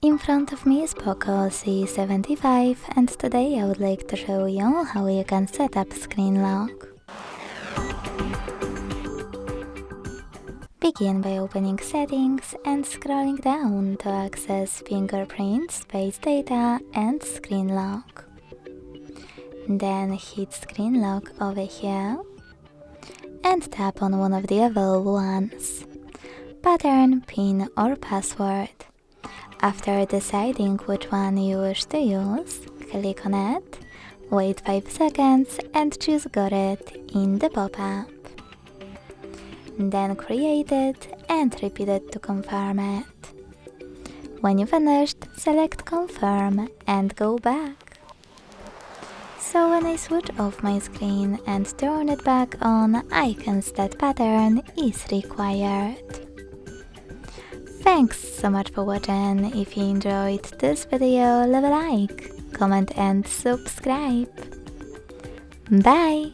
In front of me is POCO C75 and today I would like to show you how you can set up screen lock. Begin by opening Settings and scrolling down to access Fingerprint, Space Data and Screen Lock. Then hit Screen Lock over here and tap on one of the available ones. Pattern, PIN or Password. After deciding which one you wish to use, click on it, wait 5 seconds and choose Got It in the pop-up. Then create it and repeat it to confirm it. When you finished, select Confirm and go back. So when I switch off my screen and turn it back on, icons that pattern is required. Thanks so much for watching. If you enjoyed this video, leave a like, comment and subscribe. Bye!